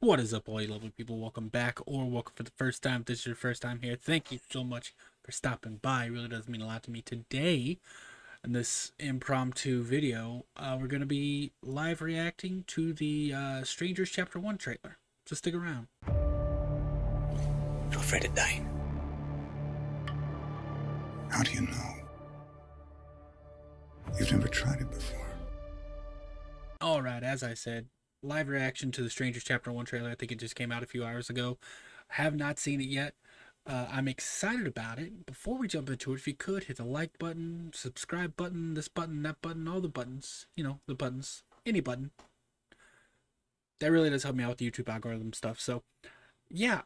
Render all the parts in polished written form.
What is up, all you lovely people? Welcome back, or welcome for the first time. If this is your first time here, thank you so much for stopping by. It really does mean a lot to me. Today, in this impromptu video, we're going to be live reacting to the Strangers Chapter 1 trailer. So stick around. You're afraid of dying. How do you know? You've never tried it before. Alright, as I said, live reaction to the Strangers Chapter 1 trailer. I think it just came out a few hours ago. Have not seen it yet. I'm excited about it. Before we jump into it, if you could, hit the like button, subscribe button, this button, that button, all the buttons. You know, the buttons. Any button. That really does help me out with the YouTube algorithm stuff. So, yeah,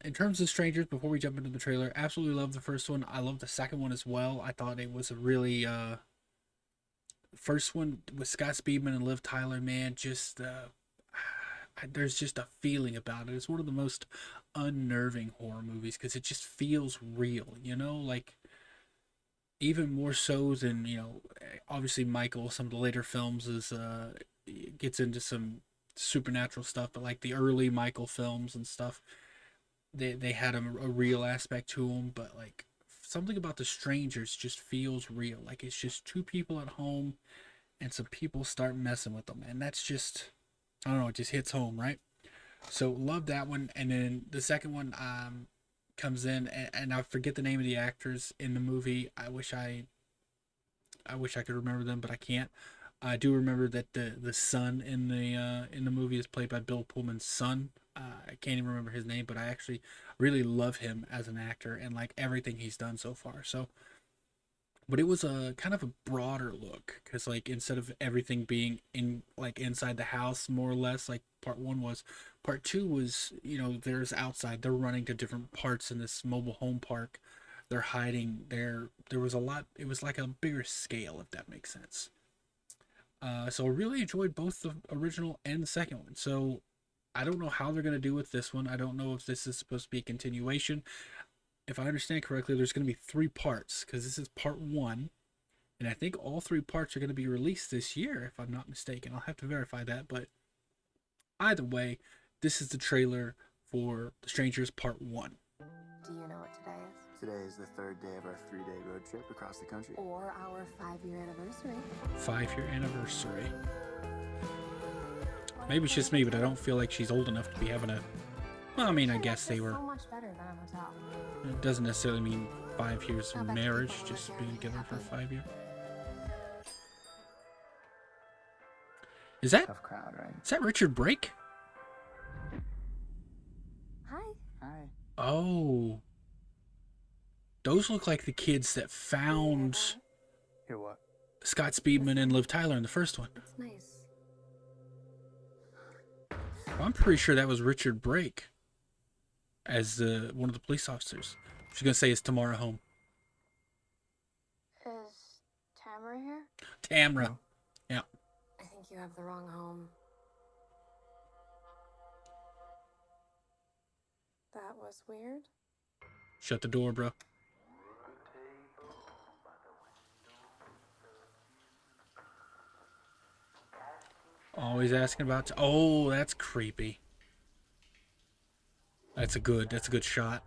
in terms of Strangers, before we jump into the trailer, absolutely love the first one. I love the second one as well. I thought it was a really, first one with Scott Speedman and Liv Tyler, man, just, there's just a feeling about it. It's one of the most unnerving horror movies because it just feels real, you know, like even more so than, you know, obviously Michael, some of the later films is, gets into some supernatural stuff, but like the early Michael films and stuff, they had a real aspect to them, but like something about the Strangers just feels real. Like it's just two people at home and some people start messing with them, and that's just, I don't know, it just hits home, right? So love that one. And then the second one comes in, and I forget the name of the actors in the movie. I wish I could remember them, but I can't. I do remember that the son in the movie is played by Bill Pullman's son. I can't even remember his name, but I actually really love him as an actor and like everything he's done so far. So, but it was a kind of a broader look because like instead of everything being in like inside the house more or less like part one was, part two was, you know, there's outside. They're running to different parts in this mobile home park. They're hiding there. There was a lot. It was like a bigger scale, if that makes sense. So I really enjoyed both the original and the second one. So I don't know how they're going to do with this one. I don't know if this is supposed to be a continuation. If I understand correctly, there's going to be 3 parts because this is part 1. And I think all 3 parts are going to be released this year, if I'm not mistaken. I'll have to verify that. But either way, this is the trailer for The Strangers Part 1. Do you know what today is? Today is the 3rd day of our 3-day road trip across the country. Or our 5-year anniversary. 5-year anniversary. Maybe it's just me, but I don't feel like she's old enough to be having a... Well, I mean, I guess they were... So much better than a hotel. It doesn't necessarily mean 5 years of marriage, just being together for 5 years. Is that... Tough crowd, right? Is that Richard Brake? Hi. Hi. Oh. Those look like the kids that found Hear what? Scott Speedman and Liv Tyler in the first one. It's nice. I'm pretty sure that was Richard Brake as one of the police officers. I was going to say, is Tamara home? Is Tamara here? Tamara. Yeah. I think you have the wrong home. That was weird. Shut the door, bro. Always asking about... Oh, that's creepy. That's a good shot.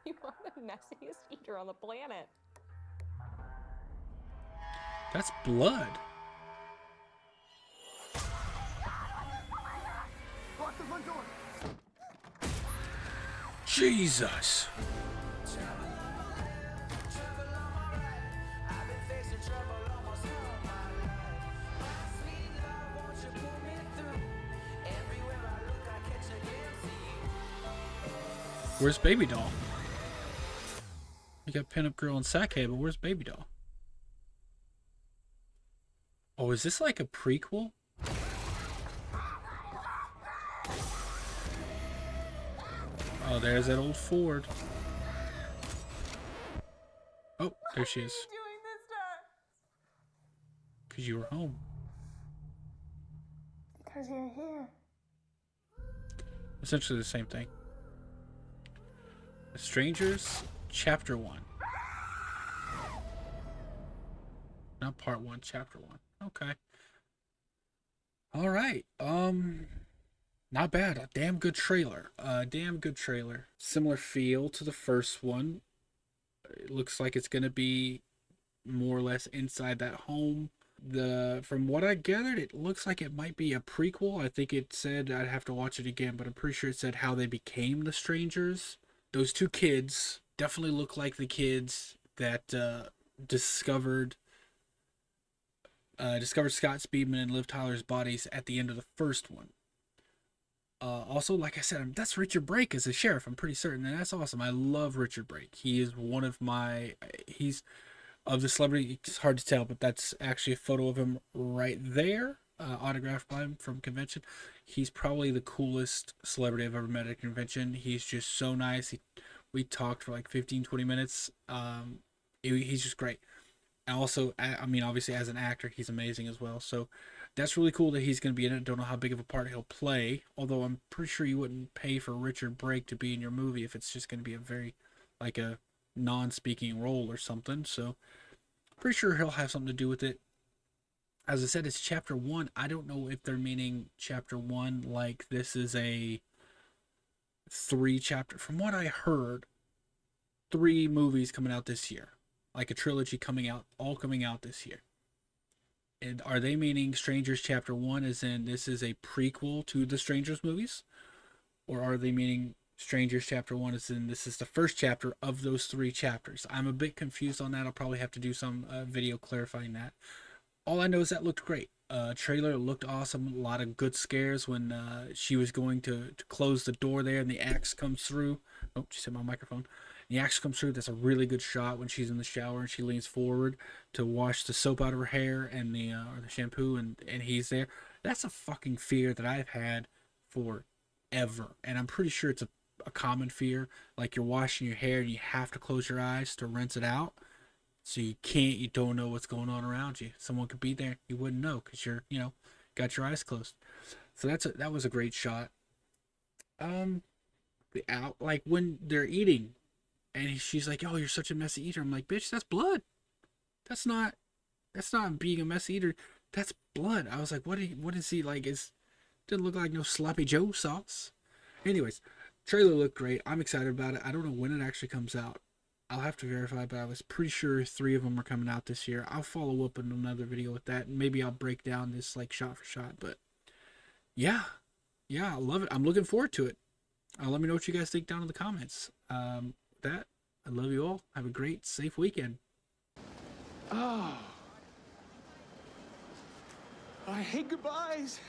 You are the messiest eater on the planet. That's blood. Lock the front door! Jesus. Where's Baby Doll? You got Pinup Girl and Sackhead, but where's Baby Doll? Oh, is this like a prequel? Oh, there's that old Ford. Oh, there she is. Doing this to us? Because you were home. Because you're here. Essentially the same thing. The Strangers, Chapter 1. Not Part 1, Chapter 1. Okay. All right. not bad. A damn good trailer. A damn good trailer. Similar feel to the first one. It looks like it's gonna be more or less inside that home. From what I gathered, it looks like it might be a prequel. I think it said, I'd have to watch it again, but I'm pretty sure it said how they became the strangers. Those two kids definitely look like the kids that discovered Scott Speedman and Liv Tyler's bodies at the end of the first one. Also, like I said, that's Richard Brake as a sheriff. I'm pretty certain, and that's awesome. I love Richard Brake. He is one of my. He's of the celebrity. It's hard to tell, but that's actually a photo of him right there, autographed by him from convention. He's probably the coolest celebrity I've ever met at a convention. He's just so nice. We talked for like 15-20 minutes. He's just great. And also, I mean, obviously as an actor, he's amazing as well. So that's really cool that he's going to be in it. Don't know how big of a part he'll play. Although I'm pretty sure you wouldn't pay for Richard Brake to be in your movie if it's just going to be a very, like a non-speaking role or something. So pretty sure he'll have something to do with it. As I said, it's chapter 1. I don't know if they're meaning chapter 1 like this is a 3 chapter. From what I heard, 3 movies coming out this year. Like a trilogy all coming out this year. And are they meaning Strangers Chapter 1 as in this is a prequel to the Strangers movies? Or are they meaning Strangers Chapter 1 as in this is the first chapter of those 3 chapters? I'm a bit confused on that. I'll probably have to do some video clarifying that. All I know is that looked great. Trailer looked awesome. A lot of good scares when she was going to close the door there and the axe comes through. Oh, just hit my microphone. The axe comes through. That's a really good shot when she's in the shower and she leans forward to wash the soap out of her hair and the shampoo and he's there. That's a fucking fear that I've had forever, and I'm pretty sure it's a common fear. Like you're washing your hair and you have to close your eyes to rinse it out, so you don't know what's going on around you. Someone could be there, you wouldn't know because you're got your eyes closed. So that was a great shot. Like when they're eating. And she's like, "Oh, you're such a messy eater." I'm like, "Bitch, that's blood. That's not being a messy eater. That's blood." I was like, "What is he like? Didn't look like no sloppy Joe sauce." Anyways, trailer looked great. I'm excited about it. I don't know when it actually comes out. I'll have to verify, but I was pretty sure 3 of them are coming out this year. I'll follow up in another video with that, and maybe I'll break down this like shot for shot. But yeah, I love it. I'm looking forward to it. Let me know what you guys think down in the comments. That I love you all. Have a great, safe weekend. Oh. I hate goodbyes.